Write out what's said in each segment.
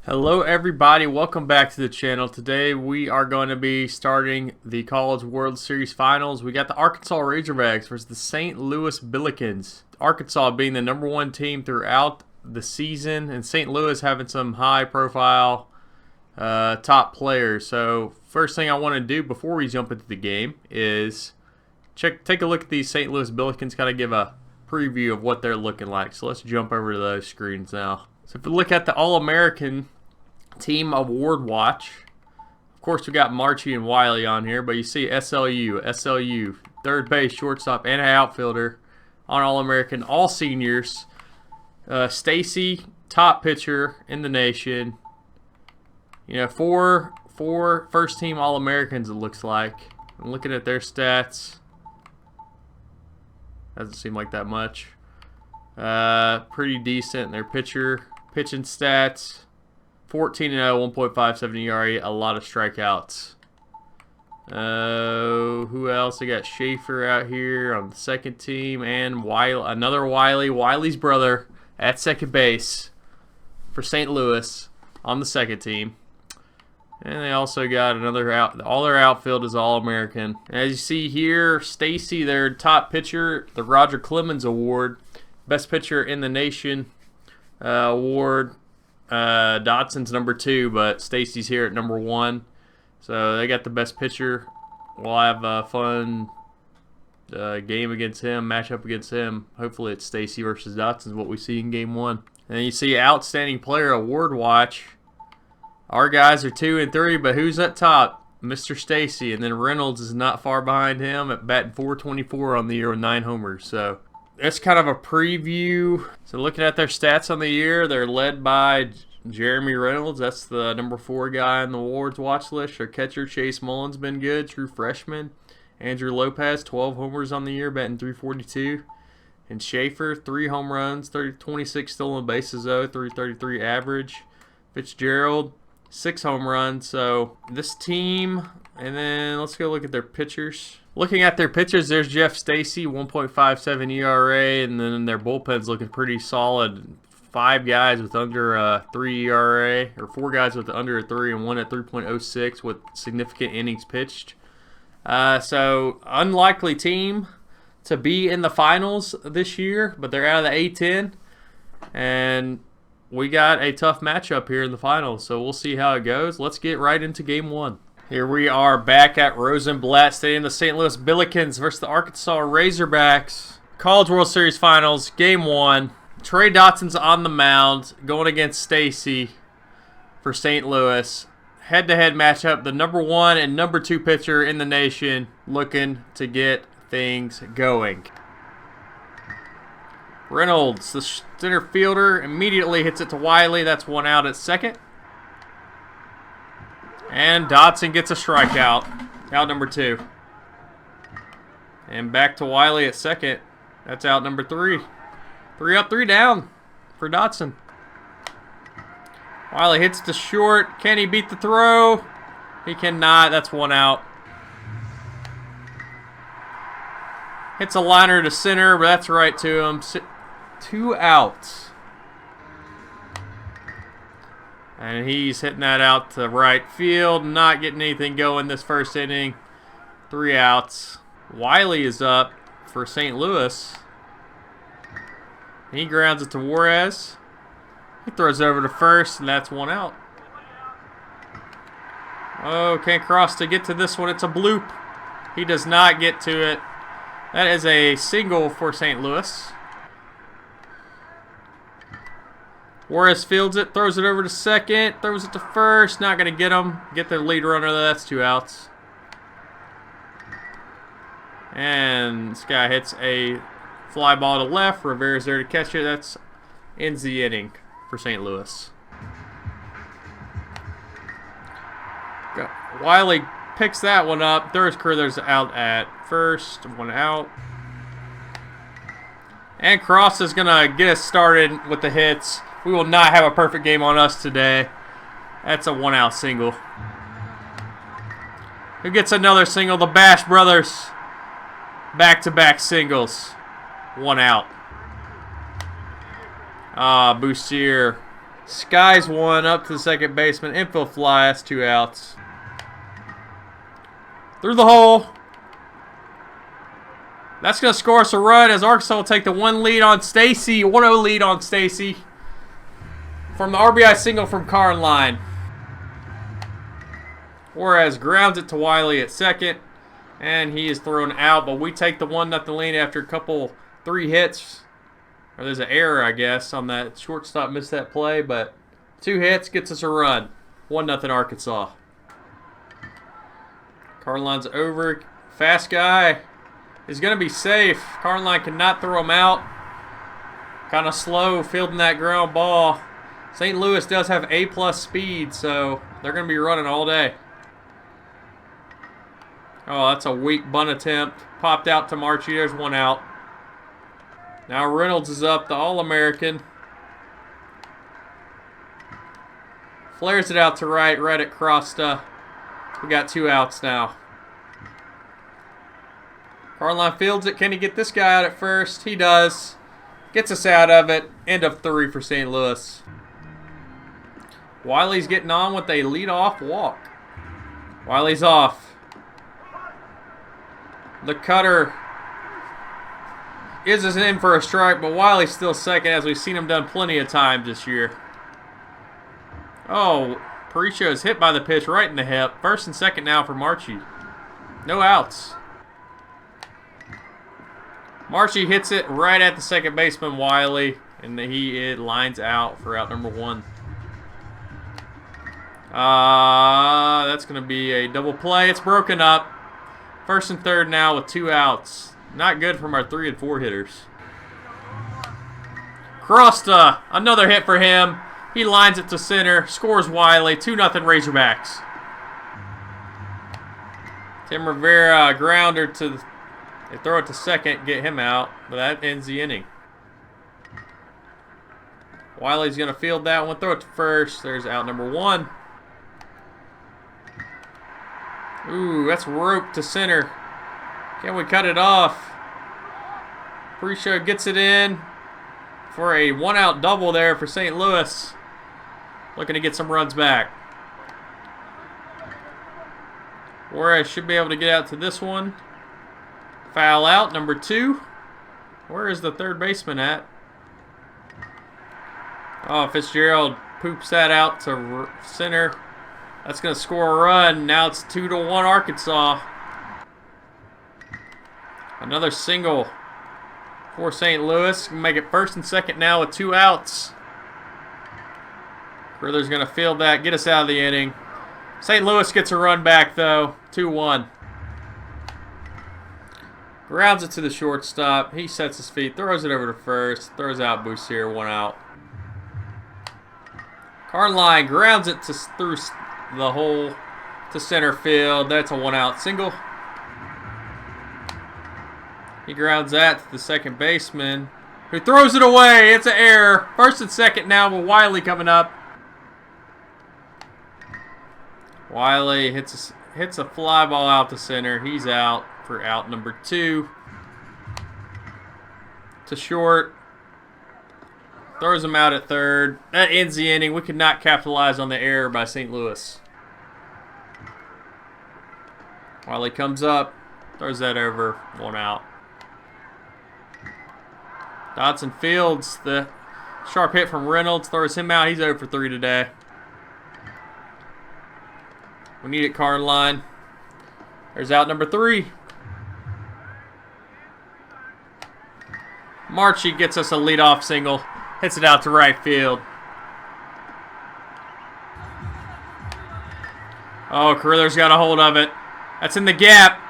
Hello everybody, welcome back to the channel. Today we are going to be starting the College World Series Finals. We got the Arkansas Razorbacks versus the St. Louis Billikens. Arkansas being the #1 team throughout the season, and St. Louis having some high profile top players. So first thing I want to do before we jump into the game is take a look at these St. Louis Billikens, kind of give a preview of what they're looking like. So let's jump over to those screens now. So if we look at the All-American Team Award Watch, of course we got Marchie and Wiley on here, but you see SLU, third base, shortstop, and an outfielder on All-American, all seniors. Stacy, top pitcher in the nation. You know, four first-team All-Americans it looks like. I'm looking at their stats. Doesn't seem like that much. Pretty decent. Their pitching stats. 14-0, 1.57 ERA, a lot of strikeouts. Who else? They got Schaefer out here on the second team, and another Wiley's brother at second base for St. Louis on the second team. And they also got another all their outfield is All-American. As you see here, Stacy, their top pitcher, the Roger Clemens Award, best pitcher in the nation award. Dotson's #2, but Stacy's here at #1. So they got the best pitcher. We'll have a fun game against him, matchup against him. Hopefully it's Stacy versus Dotson, what we see in Game 1. And you see Outstanding Player Award Watch. Our guys are 2 and 3, but who's at top? Mr. Stacy. And then Reynolds is not far behind him at batting .424 on the year with 9 homers. So that's kind of a preview. So looking at their stats on the year, they're led by Jeremy Reynolds. That's the #4 guy on the awards watch list. Their catcher, Chase Mullen's been good, true freshman. Andrew Lopez, 12 homers on the year, batting .342. And Schaefer, 3 home runs, 26 stolen bases though, .333 average. Fitzgerald, 6 home runs. So this team, and then let's go look at their pitchers. Looking at their pitchers, there's Jeff Stacy, 1.57 ERA, and then their bullpen's looking pretty solid. 5 guys with under a 3 ERA, or 4 guys with under a 3, and 1 at 3.06 with significant innings pitched. So unlikely team to be in the finals this year, but they're out of the A-10, and we got a tough matchup here in the finals, so we'll see how it goes. Let's get right into Game 1. Here we are back at Rosenblatt Stadium, the St. Louis Billikens versus the Arkansas Razorbacks. College World Series Finals, Game 1. Trey Dotson's on the mound, going against Stacy for St. Louis. Head-to-head matchup, the #1 and #2 pitcher in the nation looking to get things going. Reynolds, the center fielder, immediately hits it to Wiley. That's 1 out at second. And Dotson gets a strikeout. Out #2. And back to Wiley at second. That's out #3. 3 up, 3 down for Dotson. Wiley hits to short. Can he beat the throw? He cannot. That's 1 out. Hits a liner to center, but that's right to him. 2 outs. And he's hitting that out to right field. Not getting anything going this first inning. 3 outs. Wiley is up for St. Louis. He grounds it to Juarez. He throws it over to first, and that's 1 out. Oh, can't cross to get to this one. It's a bloop. He does not get to it. That is a single for St. Louis. Juarez fields it, throws it over to second, throws it to first. Not going to get him. Get their lead runner. That's 2 outs. And this guy hits a fly ball to left. Rivera's there to catch it. That's ends the inning for St. Louis. Wiley picks that one up. There's out at first. 1 out. And Cross is going to get us started with the hits. We will not have a perfect game on us today. That's a 1 out single. Who gets another single? The Bash brothers. Back-to-back singles. 1 out. Boussier Skies one up to the second baseman. Infield fly. That's 2 outs. Through the hole. That's going to score us a run as Arkansas will take the 1 lead on Stacy. 1-0 lead on Stacy. From the RBI single from Carline. Whereas grounds it to Wiley at second. And he is thrown out. But we take the 1-0 lead after a couple 3 hits. Or there's an error, I guess, on that shortstop missed that play. But 2 hits gets us a run. 1-0 Arkansas. Carline's over. Fast guy is going to be safe. Carline cannot throw him out. Kind of slow fielding that ground ball. St. Louis does have A+ speed, so they're going to be running all day. Oh, that's a weak bunt attempt. Popped out to Marchie. There's 1 out. Now Reynolds is up, the All-American. Flares it out to right at Crosta. We got 2 outs now. Carline fields it. Can he get this guy out at first? He does. Gets us out of it. End of 3 for St. Louis. Wiley's getting on with a leadoff walk. Wiley's off. The cutter is in for a strike, but Wiley's still second, as we've seen him done plenty of times this year. Oh, Pericio is hit by the pitch right in the hip. First and second now for Marchie. No outs. Marchie hits it right at the second baseman, Wiley, and it lines out for out number 1. That's going to be a double play. It's broken up. First and third now with 2 outs. Not good from our 3 and 4 hitters. Crosta, another hit for him. He lines it to center, scores Wiley. 2-0 Razorbacks. Tim Rivera, grounder to... They throw it to second, get him out, but that ends the inning. Wiley's going to field that one, throw it to first. There's out number 1. Ooh, that's roped to center. Can we cut it off? Pericio gets it in for a 1-out double there for St. Louis. Looking to get some runs back. Juarez should be able to get out to this one. Foul out, number 2. Where is the third baseman at? Oh, Fitzgerald poops that out to center. That's going to score a run. Now it's 2-1 Arkansas. Another single for St. Louis. Make it first and second now with 2 outs. Carruthers going to field that, get us out of the inning. St. Louis gets a run back, though. 2-1. Grounds it to the shortstop. He sets his feet, throws it over to first, throws out Boussier, 1 out. Carline grounds it through the hole to center field. That's a 1-out single. He grounds that to the second baseman, who throws it away. It's an error. First and second now with Wiley coming up. Wiley hits a fly ball out to center. He's out for out number 2. To short. Throws him out at third. That ends the inning. We could not capitalize on the error by St. Louis. Wiley comes up. Throws that over. 1 out. Dodson fields the sharp hit from Reynolds. Throws him out. He's 0 for 3 today. We need it, Carline. There's out number 3. Marchie gets us a leadoff single. Hits it out to right field. Oh, Carruthers got a hold of it. That's in the gap.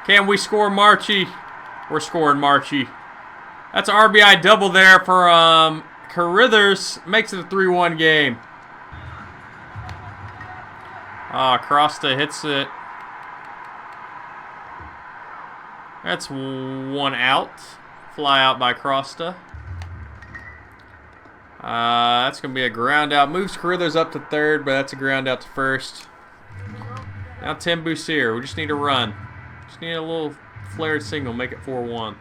Can we score Marchie? We're scoring Marchie. That's an RBI double there for Carruthers. Makes it a 3-1 game. Crosta hits it. That's 1 out. Fly out by Crosta. That's going to be a ground out. Moves Carruthers up to third, but that's a ground out to first. Now Tim Boussier. We just need a run. Just need a little flared single. Make it 4-1.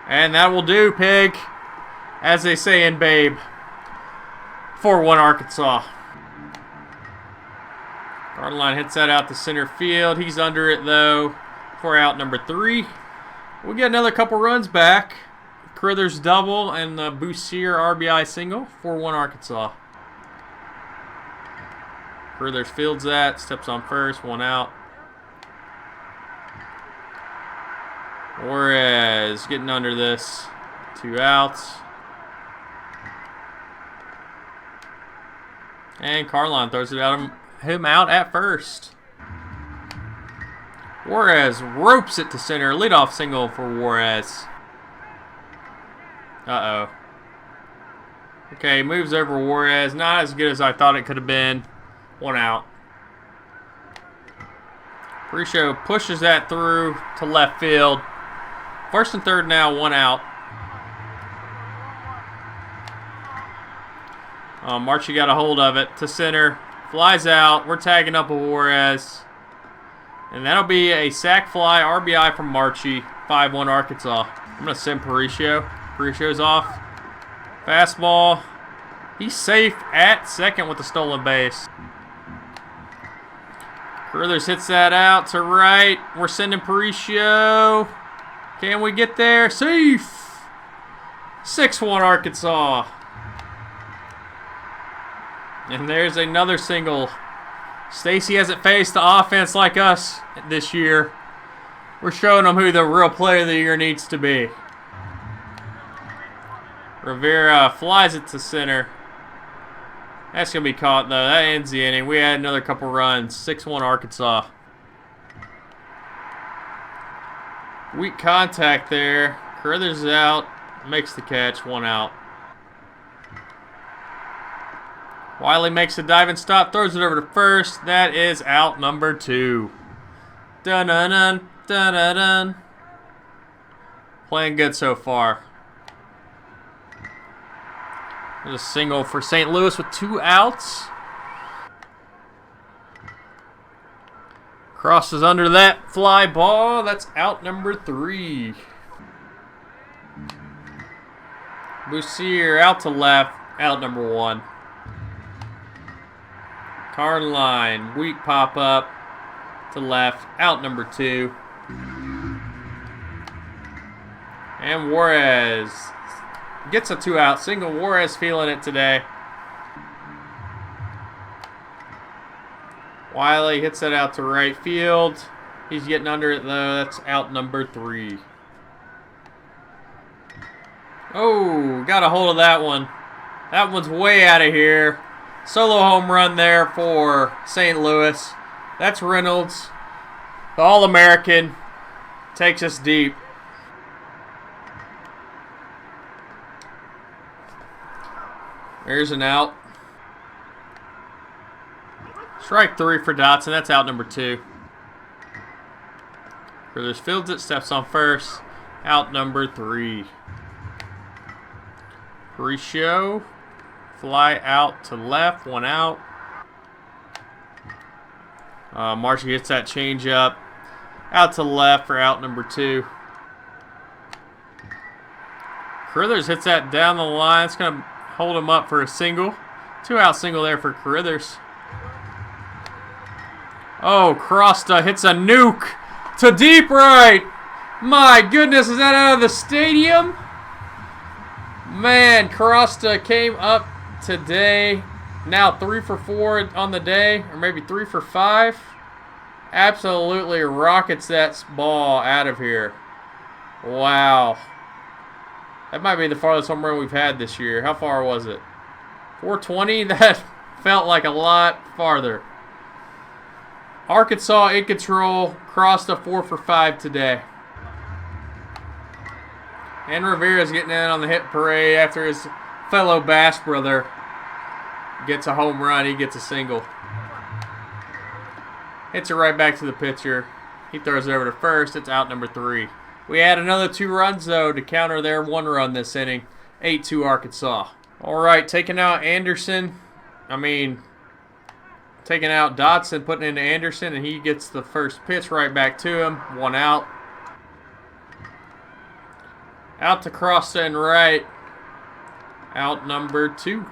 And that will do, Pig. As they say in Babe. 4-1 Arkansas. Gardeline hits that out to center field. He's under it, though, for out number 3. We get another couple runs back. Carruthers double and the Boussier RBI single. 4-1 Arkansas. Carruthers fields that. Steps on first. 1 out. Juarez getting under this. 2 outs. And Carline throws it at him out at first. Juarez ropes it to center. Leadoff single for Juarez. Uh-oh. Okay, moves over Juarez. Not as good as I thought it could have been. 1 out. Aparicio pushes that through to left field. First and third now, 1 out. Marchie got a hold of it to center. Flies out. We're tagging up a Juarez. And that'll be a sac fly RBI from Marchie. 5-1 Arkansas. I'm going to send Aparicio. Aparicio's off. Fastball. He's safe at second with the stolen base. Carruthers hits that out to right. We're sending Aparicio. Can we get there? Safe! 6-1 Arkansas. And there's another single. Stacy hasn't faced the offense like us this year. We're showing them who the real player of the year needs to be. Rivera flies it to center. That's going to be caught, though. That ends the inning. We had another couple runs. 6-1 Arkansas. Weak contact there. Carruthers is out. Makes the catch. 1 out. Wiley makes a diving stop. Throws it over to first. That is out number 2. Dun-dun-dun. Dun-dun-dun. Playing good so far. There's a single for St. Louis with 2 outs. Crosses under that fly ball. That's out number 3. Boussier out to left. Out number 1. Carline, weak pop up to left. Out number 2. And Juarez gets a 2-out single. Juarez feeling it today. Wiley hits that out to right field. He's getting under it, though. That's out number 3. Oh, got a hold of that one. That one's way out of here. Solo home run there for St. Louis. That's Reynolds. The All-American takes us deep. There's an out. Strike 3 for Dotson. That's out number 2. Carruthers fields it. Steps on first. Out number 3. Aparicio. Fly out to left. 1 out. Marshall gets that change up. Out to left for out number 2. Carruthers hits that down the line. It's going to hold him up for a single. 2-out single there for Carruthers. Oh, Crosta hits a nuke to deep right. My goodness, is that out of the stadium? Man, Crosta came up today. Now 3 for 4 on the day, or maybe 3 for 5. Absolutely rockets that ball out of here. Wow. That might be the farthest home run we've had this year. How far was it? 420? That felt like a lot farther. Arkansas in control. Crossed a 4 for 5 today. And Rivera's getting in on the hit parade after his fellow Bass brother gets a home run. He gets a single. Hits it right back to the pitcher. He throws it over to first. It's out number 3. We had another 2 runs, though, to counter their 1 run this inning. 8-2 Arkansas. All right, taking out Anderson. Taking out Dotson, putting into Anderson, and he gets the first pitch right back to him. 1 out. Out to Crosta and right. Out number 2.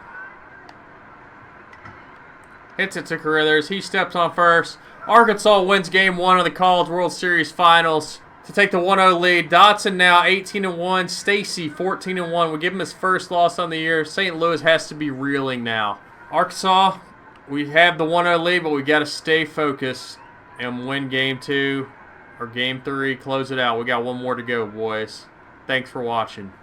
Hits it to Carruthers. He steps on first. Arkansas wins game 1 of the College World Series Finals to take the 1-0 lead. Dotson now 18-1. Stacy 14-1. We give him his first loss on the year. St. Louis has to be reeling now. Arkansas, we have the 1-0 lead, but we got to stay focused and win game 2 or game 3. Close it out. We got one more to go, boys. Thanks for watching.